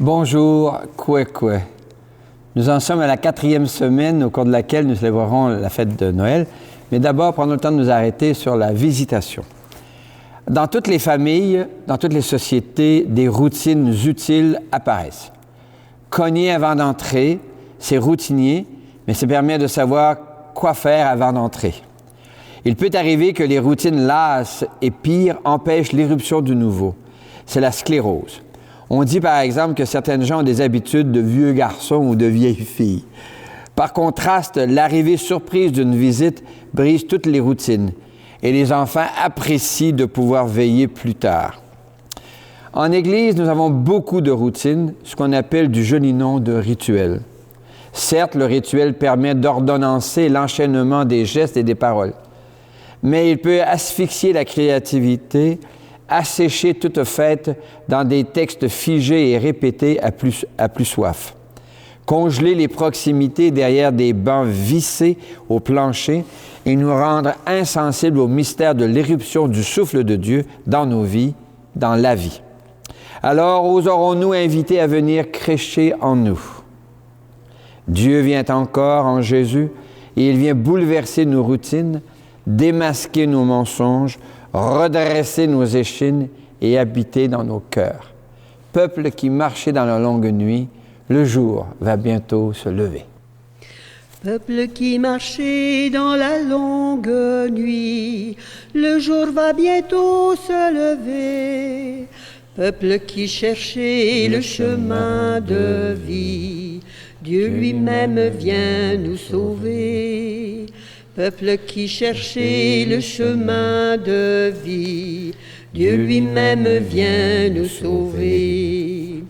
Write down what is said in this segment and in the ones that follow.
Bonjour, Kwekwe. Nous en sommes à la 4e semaine au cours de laquelle nous célébrerons la fête de Noël. Mais d'abord, prenons le temps de nous arrêter sur la visitation. Dans toutes les familles, dans toutes les sociétés, des routines utiles apparaissent. Cogner avant d'entrer, c'est routinier, mais ça permet de savoir quoi faire avant d'entrer. Il peut arriver que les routines lasses et pire empêchent l'éruption du nouveau. C'est la sclérose. On dit par exemple que certaines gens ont des habitudes de vieux garçons ou de vieilles filles. Par contraste, l'arrivée surprise d'une visite brise toutes les routines et les enfants apprécient de pouvoir veiller plus tard. En Église, nous avons beaucoup de routines, ce qu'on appelle du joli nom de rituel. Certes, le rituel permet d'ordonnancer l'enchaînement des gestes et des paroles, mais il peut asphyxier la créativité, assécher toute fête dans des textes figés et répétés à plus soif. Congeler les proximités derrière des bancs vissés au plancher et nous rendre insensibles au mystère de l'éruption du souffle de Dieu dans nos vies, dans la vie. Alors, oserons-nous inviter à venir crécher en nous? Dieu vient encore en Jésus et il vient bouleverser nos routines, démasquer nos mensonges, redresser nos échines et habiter dans nos cœurs. Peuple qui marchait dans la longue nuit, le jour va bientôt se lever. Peuple qui marchait dans la longue nuit, le jour va bientôt se lever. Peuple qui cherchait le chemin de vie, Dieu lui-même vient nous sauver. Peuple qui cherchait le chemin de vie, Dieu lui-même vient nous sauver.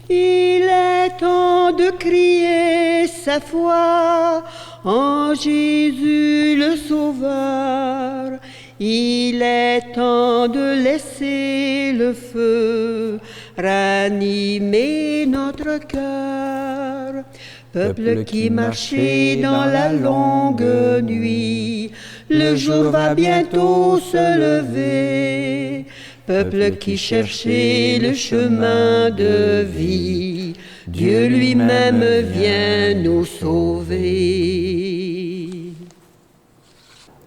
Il est temps de crier sa foi en Jésus le Sauveur. Il est temps de laisser le feu ranimer notre cœur. Peuple qui marchait dans la longue nuit, le jour va bientôt se lever. Peuple qui cherchait le chemin de vie, Dieu lui-même vient nous sauver.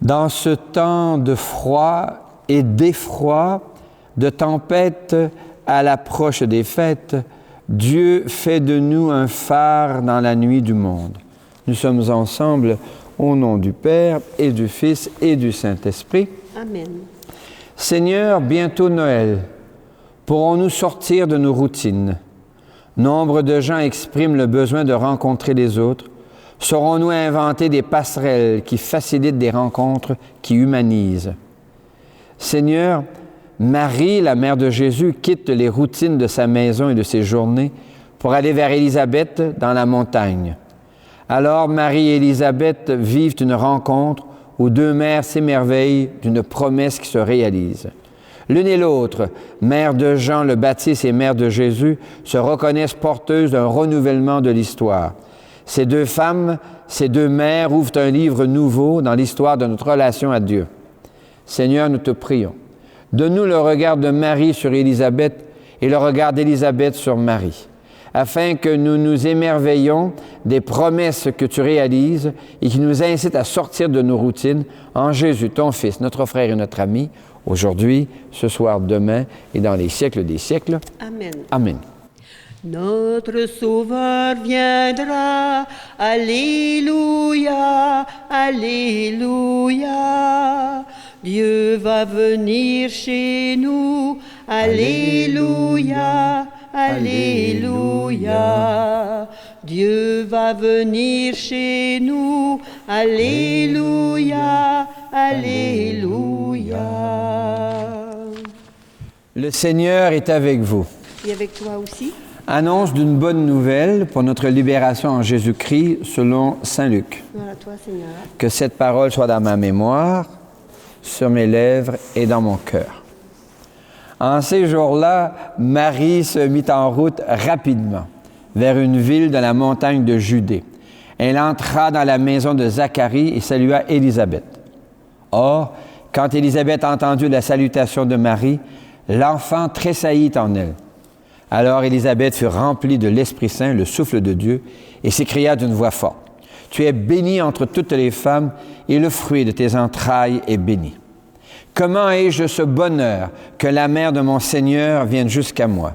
Dans ce temps de froid et d'effroi, de tempête à l'approche des fêtes, Dieu fait de nous un phare dans la nuit du monde. Nous sommes ensemble au nom du Père et du Fils et du Saint-Esprit. Amen. Seigneur, bientôt Noël, pourrons-nous sortir de nos routines? Nombre de gens expriment le besoin de rencontrer les autres. Saurons-nous inventer des passerelles qui facilitent des rencontres qui humanisent? Seigneur, Marie, la mère de Jésus, quitte les routines de sa maison et de ses journées pour aller vers Élisabeth dans la montagne. Alors Marie et Élisabeth vivent une rencontre où deux mères s'émerveillent d'une promesse qui se réalise. L'une et l'autre, mère de Jean le Baptiste et mère de Jésus, se reconnaissent porteuses d'un renouvellement de l'histoire. Ces deux femmes, ces deux mères ouvrent un livre nouveau dans l'histoire de notre relation à Dieu. Seigneur, nous te prions. Donne-nous le regard de Marie sur Élisabeth et le regard d'Élisabeth sur Marie, afin que nous nous émerveillions des promesses que tu réalises et qui nous incitent à sortir de nos routines en Jésus, ton Fils, notre frère et notre ami, aujourd'hui, ce soir, demain et dans les siècles des siècles. Amen. Amen. Notre Sauveur viendra, Alléluia, Alléluia. Dieu va venir chez nous, Alléluia, Alléluia. Dieu va venir chez nous, Alléluia, Alléluia. Le Seigneur est avec vous. Et avec toi aussi. Annonce d'une bonne nouvelle pour notre libération en Jésus-Christ selon Saint Luc. Gloire à toi, Seigneur. Que cette parole soit dans ma mémoire, sur mes lèvres et dans mon cœur. En ces jours-là, Marie se mit en route rapidement vers une ville de la montagne de Judée. Elle entra dans la maison de Zacharie et salua Élisabeth. Or, quand Élisabeth entendu la salutation de Marie, l'enfant tressaillit en elle. Alors Élisabeth fut remplie de l'Esprit Saint, le souffle de Dieu, et s'écria d'une voix forte, « Tu es bénie entre toutes les femmes, et le fruit de tes entrailles est béni. Comment ai-je ce bonheur que la mère de mon Seigneur vienne jusqu'à moi?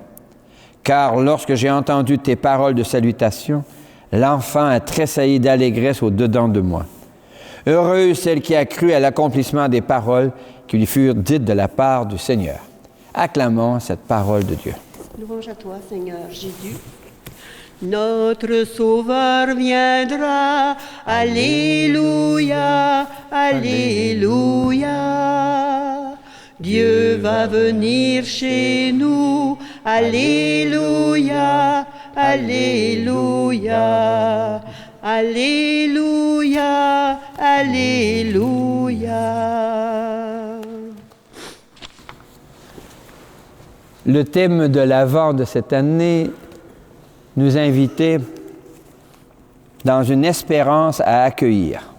Car lorsque j'ai entendu tes paroles de salutation, l'enfant a tressailli d'allégresse au-dedans de moi. Heureuse celle qui a cru à l'accomplissement des paroles qui lui furent dites de la part du Seigneur. » Acclamons cette parole de Dieu. Louange à toi, Seigneur Jésus. Notre Sauveur viendra, Alléluia, Alléluia. Dieu va venir chez nous, Alléluia, Alléluia, Alléluia, Alléluia. Le thème de l'Avent de cette année nous invitait dans une espérance à accueillir.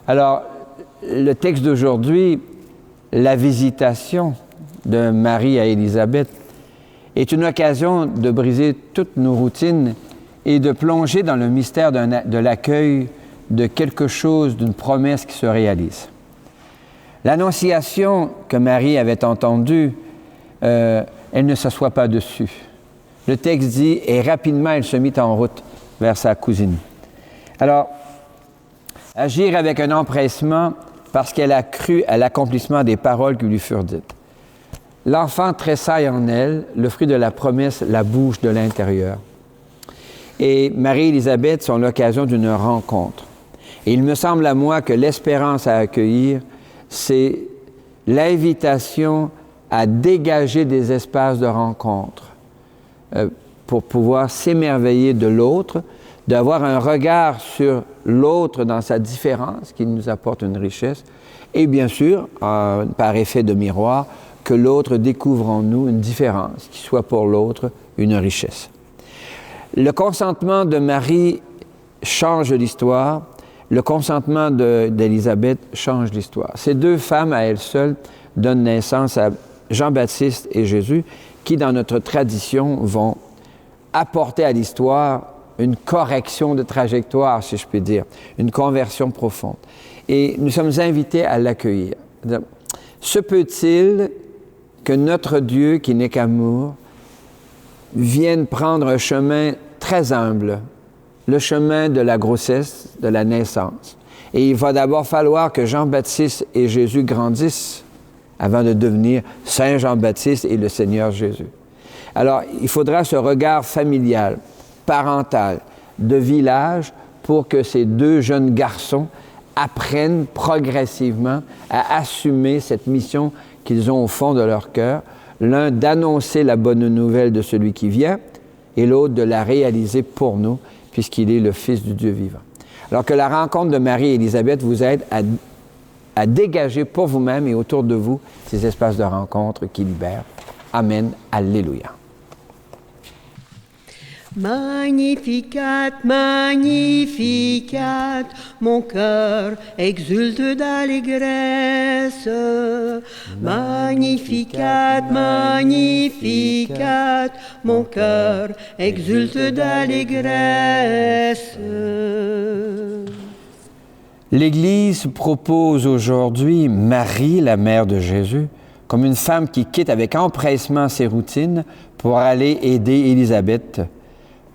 Alors, le texte d'aujourd'hui, la visitation de Marie à Élisabeth, est une occasion de briser toutes nos routines et de plonger dans le mystère de l'accueil de quelque chose, d'une promesse qui se réalise. L'annonciation que Marie avait entendue, elle ne s'assoit pas dessus. Le texte dit, et rapidement elle se mit en route vers sa cousine. Alors, agir avec un empressement parce qu'elle a cru à l'accomplissement des paroles qui lui furent dites. L'enfant tressaille en elle, le fruit de la promesse la bouge de l'intérieur. Et Marie et Élisabeth sont l'occasion d'une rencontre. Et il me semble à moi que l'espérance à accueillir, c'est l'invitation à dégager des espaces de rencontre pour pouvoir s'émerveiller de l'autre, d'avoir un regard sur l'autre dans sa différence qui nous apporte une richesse, et bien sûr, par effet de miroir, que l'autre découvre en nous une différence, qui soit pour l'autre une richesse. Le consentement de Marie change l'histoire, le consentement d'Élisabeth change l'histoire. Ces deux femmes, à elles seules, donnent naissance à Jean-Baptiste et Jésus, qui, dans notre tradition, vont apporter à l'histoire une correction de trajectoire, si je puis dire, une conversion profonde. Et nous sommes invités à l'accueillir. Se peut-il que notre Dieu, qui n'est qu'amour, vienne prendre un chemin très humble, le chemin de la grossesse, de la naissance. Et il va d'abord falloir que Jean-Baptiste et Jésus grandissent avant de devenir Saint Jean-Baptiste et le Seigneur Jésus. Alors, il faudra ce regard familial, parental, de village, pour que ces deux jeunes garçons apprennent progressivement à assumer cette mission qu'ils ont au fond de leur cœur, l'un d'annoncer la bonne nouvelle de celui qui vient, et l'autre de la réaliser pour nous, puisqu'il est le Fils du Dieu vivant. Alors que la rencontre de Marie et Élisabeth vous aide à dégager pour vous-même et autour de vous ces espaces de rencontre qui libèrent. Amen. Alléluia. Magnificat, Magnificat, mon cœur exulte d'allégresse. Magnificat, Magnificat, mon cœur exulte d'allégresse. L'Église propose aujourd'hui Marie, la mère de Jésus, comme une femme qui quitte avec empressement ses routines pour aller aider Élisabeth.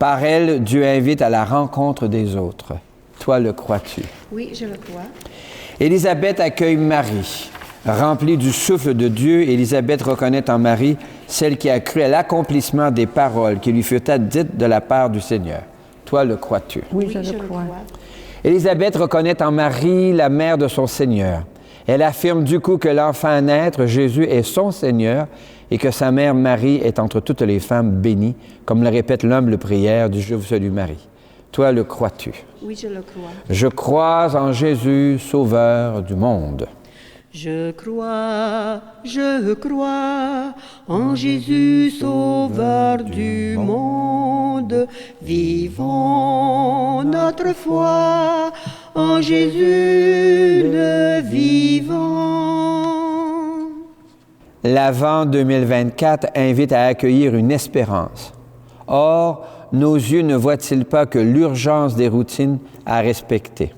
Par elle, Dieu invite à la rencontre des autres. Toi, le crois-tu? Oui, je le crois. Élisabeth accueille Marie. Remplie du souffle de Dieu, Élisabeth reconnaît en Marie celle qui a cru à l'accomplissement des paroles qui lui furent dites de la part du Seigneur. Toi, le crois-tu? Oui, je le crois. Élisabeth reconnaît en Marie la mère de son Seigneur. Elle affirme du coup que l'enfant à naître, Jésus, est son Seigneur et que sa mère Marie est entre toutes les femmes bénie, comme le répète l'humble prière du Je vous salue Marie. Toi, le crois-tu? Oui, je le crois. Je crois en Jésus, Sauveur du monde. Je crois en Jésus, sauveur du monde. Vivons notre foi en Jésus le vivant. L'Avent 2024 invite à accueillir une espérance. Or, nos yeux ne voient-ils pas que l'urgence des routines à respecter?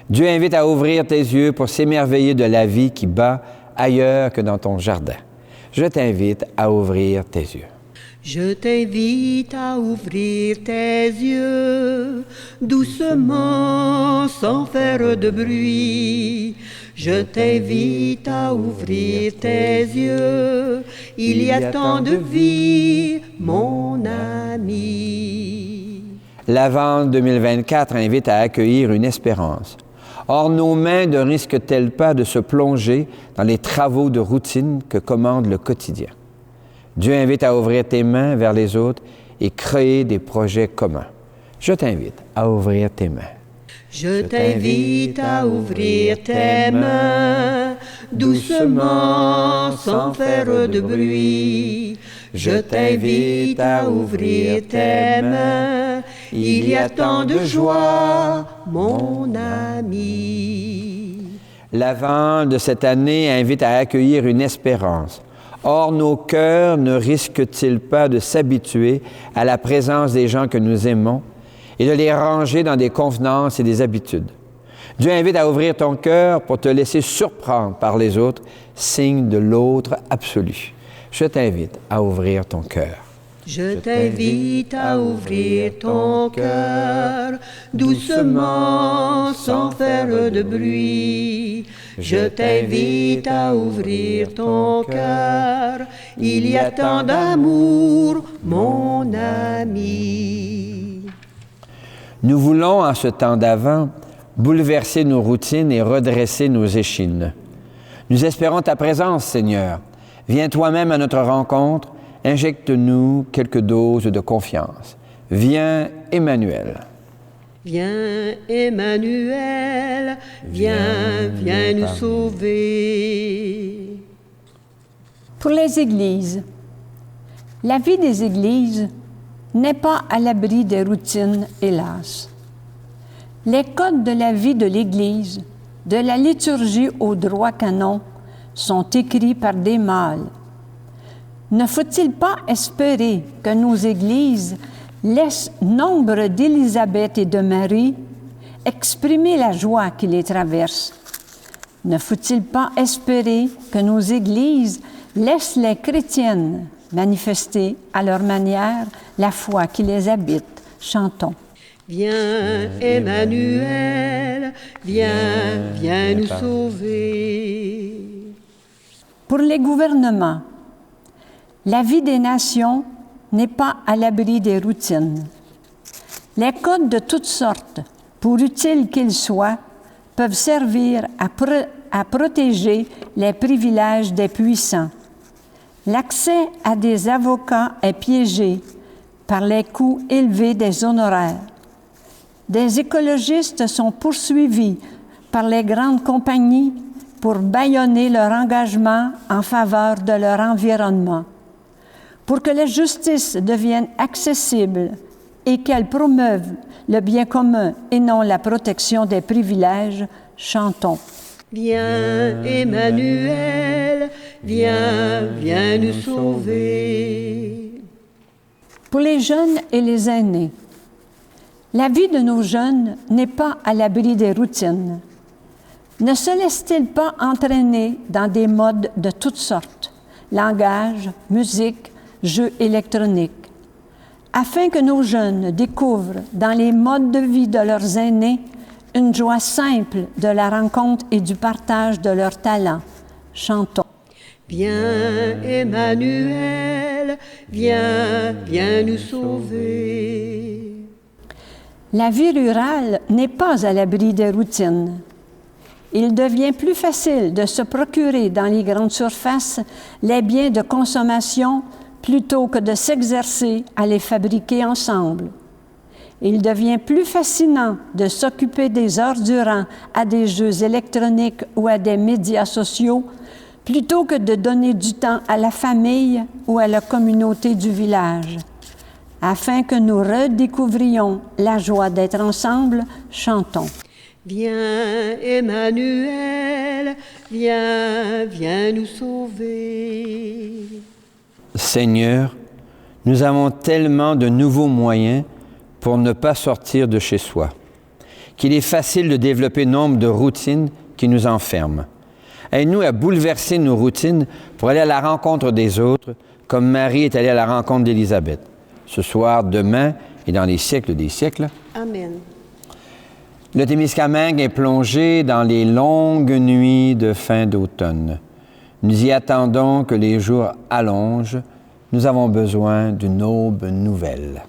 Dieu invite à ouvrir tes yeux pour s'émerveiller de la vie qui bat ailleurs que dans ton jardin. Je t'invite à ouvrir tes yeux. Je t'invite à ouvrir tes yeux, doucement, sans faire de bruit. Je t'invite à ouvrir tes yeux, il y a tant de vie, mon ami. L'Avent 2024 invite à accueillir une espérance. Or, nos mains ne risquent-elles pas de se plonger dans les travaux de routine que commande le quotidien? Dieu invite à ouvrir tes mains vers les autres et créer des projets communs. Je t'invite à ouvrir tes mains. Je t'invite à ouvrir tes mains, doucement, sans faire de bruit. Je t'invite à ouvrir tes mains, il y a tant de joie, mon ami. L'Avent de cette année invite à accueillir une espérance. Or, nos cœurs ne risquent-ils pas de s'habituer à la présence des gens que nous aimons et de les ranger dans des convenances et des habitudes? Dieu invite à ouvrir ton cœur pour te laisser surprendre par les autres, signe de l'autre absolu. Je t'invite à ouvrir ton cœur. Je t'invite à ouvrir ton cœur, doucement, sans faire de bruit. Je t'invite à ouvrir ton cœur, il y a tant d'amour, mon ami. Nous voulons, en ce temps d'Avent, bouleverser nos routines et redresser nos échines. Nous espérons ta présence, Seigneur. Viens toi-même à notre rencontre, injecte-nous quelques doses de confiance. Viens, Emmanuel. Viens, Emmanuel, viens nous sauver. Pour les églises, la vie des églises n'est pas à l'abri des routines, hélas. Les codes de la vie de l'Église, de la liturgie au droit canon, sont écrits par des mâles. Ne faut-il pas espérer que nos églises laissent nombre d'Élisabeth et de Marie exprimer la joie qui les traverse? Ne faut-il pas espérer que nos églises laissent les chrétiennes manifester à leur manière la foi qui les habite? Chantons. Viens, Emmanuel, viens nous sauver. Pour les gouvernements, la vie des nations n'est pas à l'abri des routines. Les codes de toutes sortes, pour utiles qu'ils soient, peuvent servir à protéger les privilèges des puissants. L'accès à des avocats est piégé par les coûts élevés des honoraires. Des écologistes sont poursuivis par les grandes compagnies pour bâillonner leur engagement en faveur de leur environnement. Pour que la justice devienne accessible et qu'elle promeuve le bien commun et non la protection des privilèges, chantons. Viens, Emmanuel, viens nous sauver. Pour les jeunes et les aînés, la vie de nos jeunes n'est pas à l'abri des routines. Ne se laissent-ils pas entraîner dans des modes de toutes sortes, langage, musique, jeux électroniques, afin que nos jeunes découvrent dans les modes de vie de leurs aînés une joie simple de la rencontre et du partage de leurs talents? Chantons. Viens, Emmanuel, viens nous sauver. La vie rurale n'est pas à l'abri des routines. Il devient plus facile de se procurer dans les grandes surfaces les biens de consommation plutôt que de s'exercer à les fabriquer ensemble. il devient plus fascinant de s'occuper des heures durant à des jeux électroniques ou à des médias sociaux plutôt que de donner du temps à la famille ou à la communauté du village. Afin que nous redécouvrions la joie d'être ensemble, chantons. Viens Emmanuel, viens, viens nous sauver. Seigneur, nous avons tellement de nouveaux moyens pour ne pas sortir de chez soi, qu'il est facile de développer nombre de routines qui nous enferment. Aide-nous à bouleverser nos routines pour aller à la rencontre des autres, comme Marie est allée à la rencontre d'Élisabeth. Ce soir, demain et dans les siècles des siècles. Amen. Le Témiscamingue est plongé dans les longues nuits de fin d'automne. Nous y attendons que les jours allongent. Nous avons besoin d'une aube nouvelle.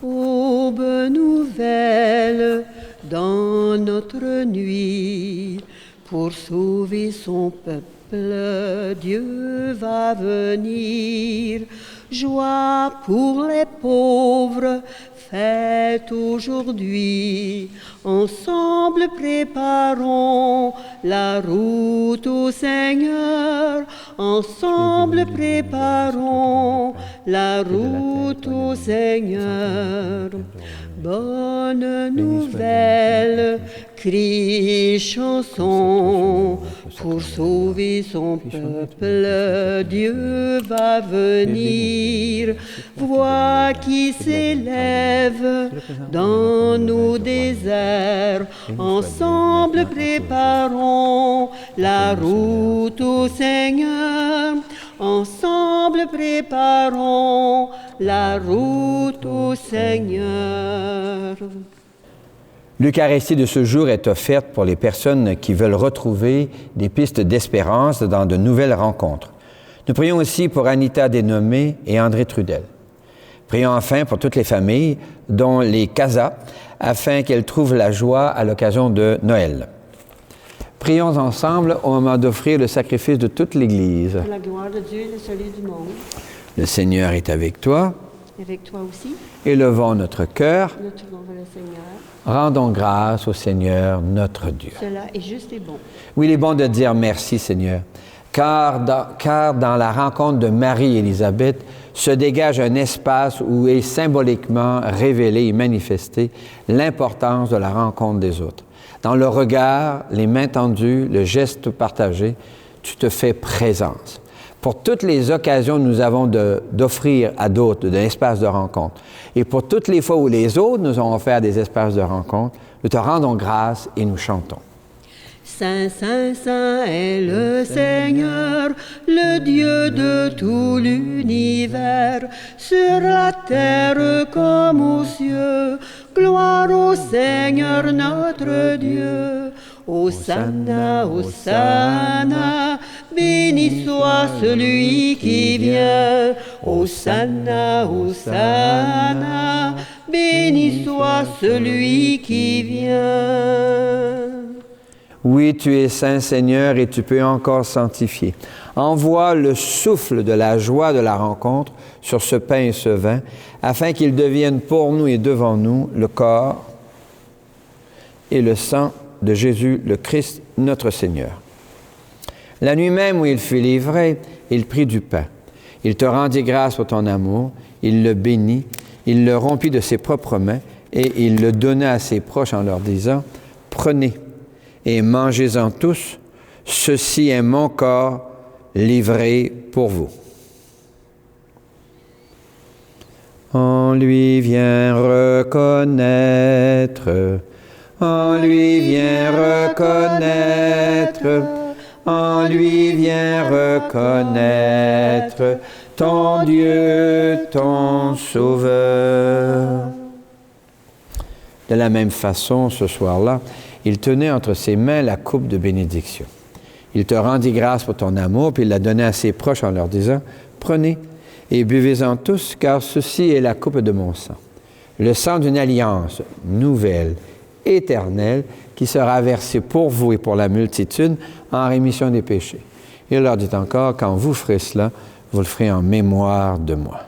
Aube nouvelle dans notre nuit, pour sauver son peuple, Dieu va venir. Joie pour les pauvres, fête aujourd'hui. Ensemble préparons la route au Seigneur. Ensemble préparons la route au Seigneur. Bonne nouvelle, crie chanson, pour sauver son peuple, Dieu va venir. Voix qui s'élève dans nos déserts, ensemble préparons la route au Seigneur. Ensemble préparons la route au Seigneur. L'Eucharistie de ce jour est offerte pour les personnes qui veulent retrouver des pistes d'espérance dans de nouvelles rencontres. Nous prions aussi pour Anita Dénommé et André Trudel. Prions enfin pour toutes les familles, dont les Casas, afin qu'elles trouvent la joie à l'occasion de Noël. Prions ensemble au moment d'offrir le sacrifice de toute l'Église. Pour la gloire de Dieu et le salut du monde. Le Seigneur est avec toi. Et avec toi aussi, Élevons notre cœur. nous tournons vers le Seigneur. Rendons grâce au Seigneur, notre Dieu. Cela est juste et bon. Oui, il est bon de dire merci, Seigneur, car dans la rencontre de Marie et Élisabeth se dégage un espace où est symboliquement révélé et manifesté l'importance de la rencontre des autres. Dans le regard, les mains tendues, le geste partagé, tu te fais présence. Pour toutes les occasions que nous avons d'offrir à d'autres d'un espace de rencontre, et pour toutes les fois où les autres nous ont offert des espaces de rencontre, nous te rendons grâce et nous chantons. Saint, Saint, Saint est le Seigneur, le Dieu de tout l'univers, sur la terre comme aux cieux. Gloire au Seigneur notre Dieu. Hosanna, Hosanna, béni soit celui qui vient. Hosanna, Hosanna, béni soit celui qui vient. Oui, tu es saint, Seigneur, et tu peux encore sanctifier. Envoie le souffle de la joie de la rencontre sur ce pain et ce vin, afin qu'ils deviennent pour nous et devant nous le corps et le sang de Jésus, le Christ, notre Seigneur. La nuit même où il fut livré, il prit du pain. Il te rendit grâce pour ton amour, il le bénit, il le rompit de ses propres mains, et il le donna à ses proches en leur disant, « Prenez et mangez-en tous, ceci est mon corps livré pour vous. » On lui vient reconnaître, on lui vient reconnaître, on lui vient reconnaître ton Dieu, ton Sauveur. De la même façon, ce soir-là, il tenait entre ses mains la coupe de bénédiction. Il te rendit grâce pour ton amour, puis il la donnait à ses proches en leur disant, « Prenez et buvez-en tous, car ceci est la coupe de mon sang, le sang d'une alliance nouvelle, éternelle, qui sera versée pour vous et pour la multitude en rémission des péchés. » Il leur dit encore, « Quand vous ferez cela, vous le ferez en mémoire de moi. »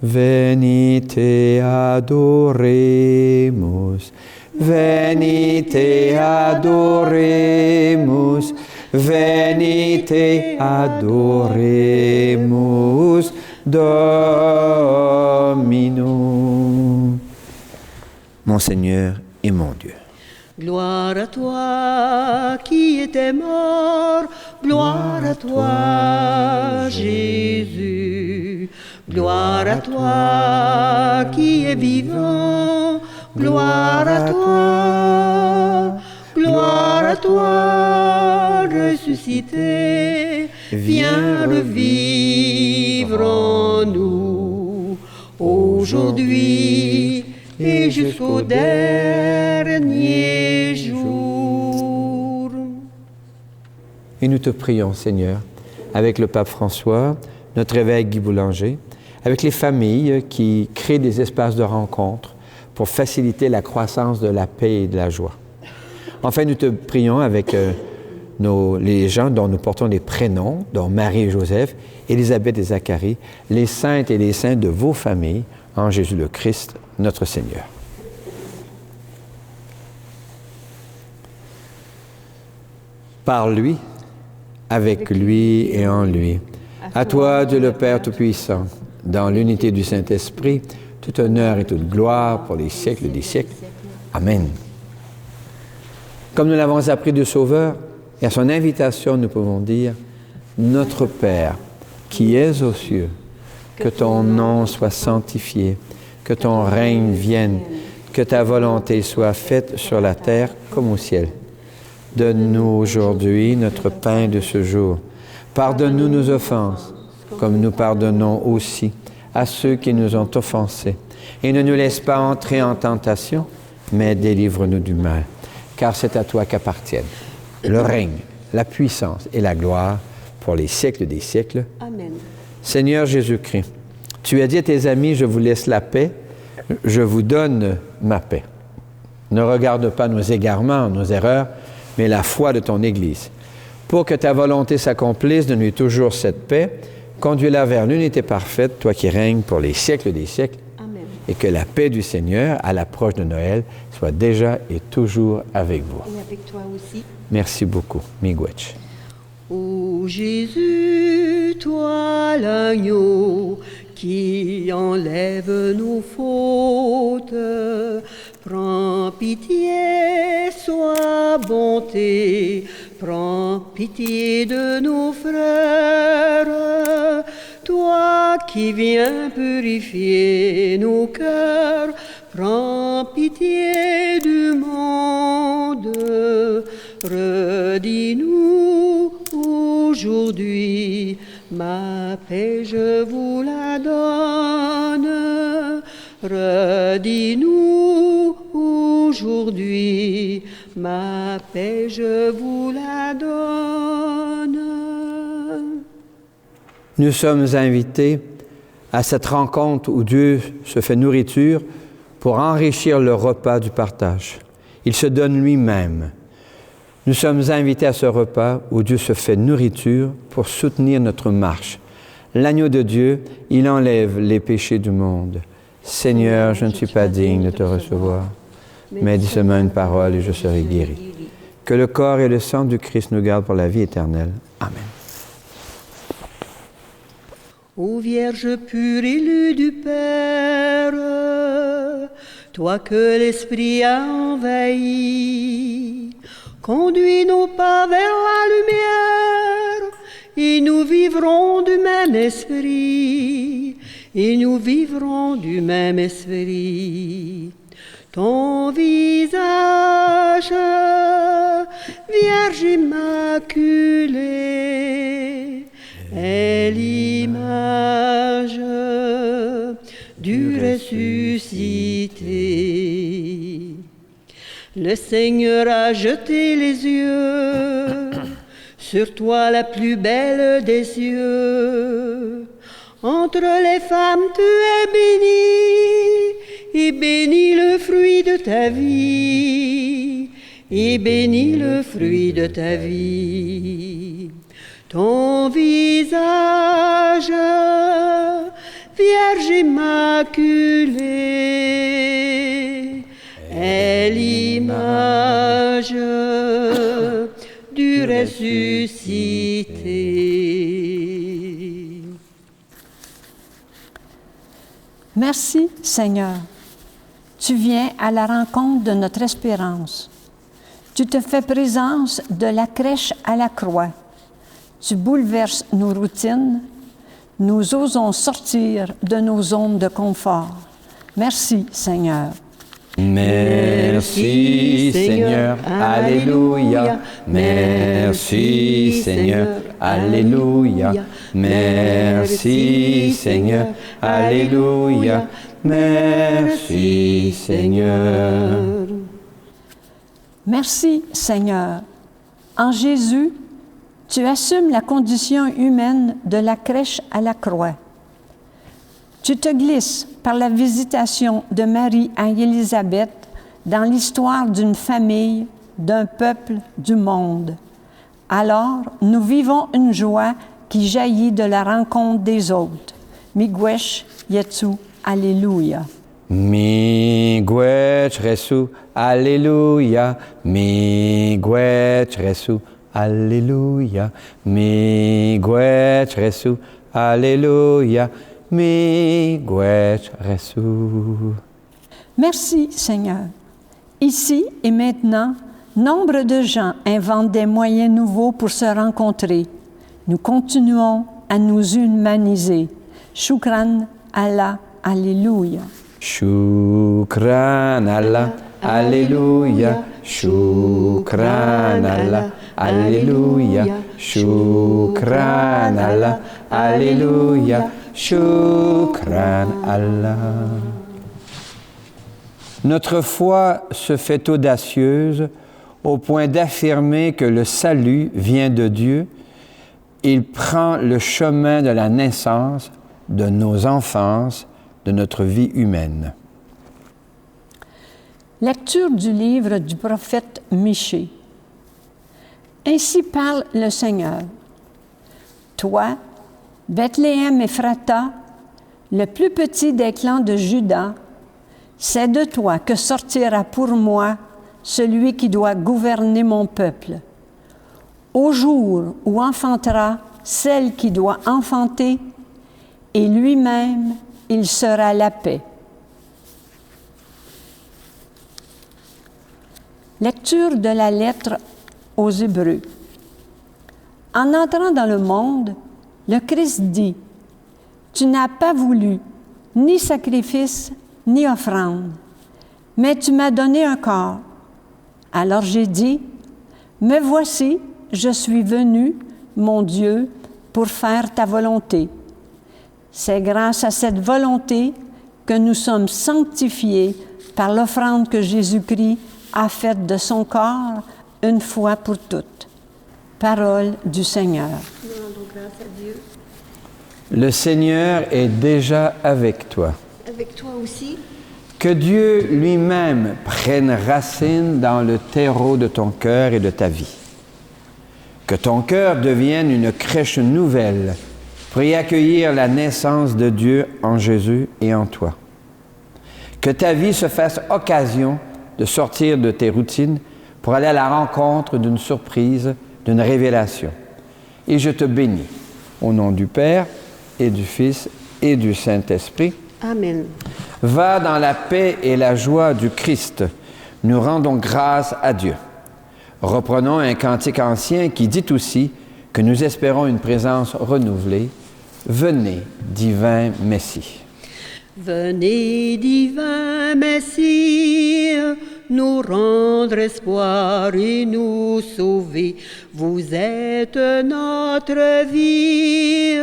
Venite adoremus, venite adoremus, venite adoremus Dominum. Mon Seigneur et mon Dieu. Gloire à toi qui étais mort, gloire à toi Jésus. Gloire à toi qui es vivant, gloire à toi ressuscité, viens revivre en nous, aujourd'hui et jusqu'au dernier jour. Et nous te prions, Seigneur, avec le pape François, notre évêque Guy Boulanger, avec les familles qui créent des espaces de rencontre pour faciliter la croissance de la paix et de la joie. Enfin, nous te prions avec les gens dont nous portons les prénoms, dont Marie et Joseph, Élisabeth et Zacharie, les saintes et les saints de vos familles, en Jésus le Christ, notre Seigneur. Par lui, avec lui et en lui. À toi, Dieu le Père Tout-Puissant, dans l'unité du Saint-Esprit, tout honneur et toute gloire pour les siècles des siècles. Amen. Comme nous l'avons appris du Sauveur, et à son invitation, nous pouvons dire « Notre Père, qui es aux cieux, que ton nom soit sanctifié, que ton règne vienne, que ta volonté soit faite sur la terre comme au ciel. Donne-nous aujourd'hui notre pain de ce jour. Pardonne-nous nos offenses, comme nous pardonnons aussi à ceux qui nous ont offensés. Et ne nous laisse pas entrer en tentation, mais délivre-nous du mal. Car c'est à toi qu'appartiennent le règne, la puissance et la gloire pour les siècles des siècles. Amen. Seigneur Jésus-Christ, tu as dit à tes amis, je vous laisse la paix, je vous donne ma paix. Ne regarde pas nos égarements, nos erreurs, mais la foi de ton Église. Pour que ta volonté s'accomplisse, donne-lui toujours cette paix, conduis-la vers l'unité parfaite, toi qui règnes pour les siècles des siècles. Amen. Et que la paix du Seigneur, à l'approche de Noël, soit déjà et toujours avec vous. Et avec toi aussi. Merci beaucoup. Miigwech. Ô Jésus, toi l'agneau qui enlève nos fautes, prends pitié, sois bonté, prends pitié de nos frères. Toi qui viens purifier nos cœurs, prends pitié du monde. Redis-nous aujourd'hui, ma paix je vous la donne. Redis-nous aujourd'hui, ma paix je vous la donne. Nous sommes invités à cette rencontre où Dieu se fait nourriture pour enrichir le repas du partage. Il se donne lui-même. Nous sommes invités à ce repas où Dieu se fait nourriture pour soutenir notre marche. L'agneau de Dieu, il enlève les péchés du monde. Seigneur, je ne suis pas digne de te recevoir, mais dis seulement une parole et je serai guéri. Que le corps et le sang du Christ nous gardent pour la vie éternelle. Amen. Ô Vierge pure élue du Père, toi que l'Esprit a envahi, conduis nos pas vers la lumière, et nous vivrons du même esprit, et nous vivrons du même esprit. Ton visage, Vierge immaculée, est l'image du ressuscité. Le Seigneur a jeté les yeux sur toi, la plus belle des cieux. Entre les femmes tu es bénie, et béni le fruit de ta vie, et béni le fruit de ta vie. Ton visage, Vierge immaculée, est l'image du ressuscité. Merci, Seigneur. Tu viens à la rencontre de notre espérance. Tu te fais présence de la crèche à la croix. Tu bouleverses nos routines. Nous osons sortir de nos zones de confort. Merci, Seigneur. Merci, Seigneur. Alléluia. Merci, Seigneur. Alléluia. Merci, Seigneur. Alléluia. Merci, Seigneur. Merci, Seigneur. En Jésus, tu assumes la condition humaine de la crèche à la croix. Tu te glisses par la visitation de Marie à Élisabeth dans l'histoire d'une famille, d'un peuple, du monde. Alors, nous vivons une joie qui jaillit de la rencontre des autres. Miigwech Yetsu, Alléluia. Miigwech Resu, Alléluia. Miigwech Resu, Alléluia. Miigwech Resu, Alléluia. Miigwech Resu. Merci, Seigneur. Ici et maintenant, nombre de gens inventent des moyens nouveaux pour se rencontrer. Nous continuons à nous humaniser. Shukran Allah, Alléluia. Shukran Allah, Alléluia. Shukran Allah, Alléluia. Shukran Allah, Alléluia. Shukran Allah. Notre foi se fait audacieuse au point d'affirmer que le salut vient de Dieu. Il prend le chemin de la naissance, de nos enfances, de notre vie humaine. Lecture du livre du prophète Michée. Ainsi parle le Seigneur. Toi, Bethléem Ephrata, le plus petit des clans de Juda, c'est de toi que sortira pour moi celui qui doit gouverner mon peuple. Au jour où enfantera celle qui doit enfanter, et lui-même, il sera la paix. Lecture de la lettre aux Hébreux. En entrant dans le monde, le Christ dit, « Tu n'as pas voulu ni sacrifice, ni offrande, mais tu m'as donné un corps. » Alors j'ai dit, « Me voici, je suis venu, mon Dieu, pour faire ta volonté. » C'est grâce à cette volonté que nous sommes sanctifiés par l'offrande que Jésus-Christ a faite de son corps une fois pour toutes. Parole du Seigneur. Nous rendons grâce à Dieu. Le Seigneur est déjà avec toi. Avec toi aussi. Que Dieu lui-même prenne racine dans le terreau de ton cœur et de ta vie. Que ton cœur devienne une crèche nouvelle pour y accueillir la naissance de Dieu en Jésus et en toi. Que ta vie se fasse occasion de sortir de tes routines pour aller à la rencontre d'une surprise, d'une révélation. Et je te bénis, au nom du Père et du Fils et du Saint-Esprit. Amen. Va dans la paix et la joie du Christ. Nous rendons grâce à Dieu. Reprenons un cantique ancien qui dit aussi que nous espérons une présence renouvelée. Venez, divin Messie. Venez, divin Messie, nous rendre espoir et nous sauver. Vous êtes notre vie.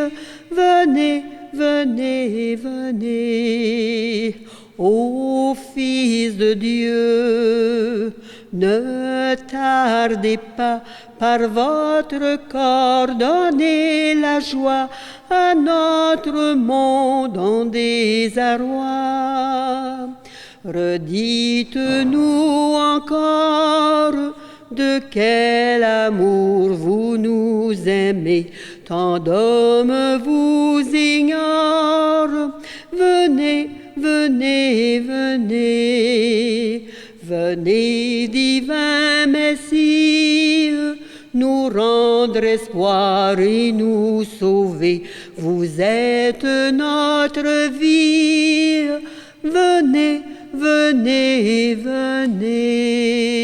Venez, venez, venez. Ô Fils de Dieu, ne tardez pas, par votre corps, donnez la joie à notre monde en désarroi. Redites-nous encore de quel amour vous nous aimez. Tant d'hommes vous ignorent, venez, venez, venez, venez, divin Messie, nous rendre espoir et nous sauver. Vous êtes notre vie, venez, venez, venez.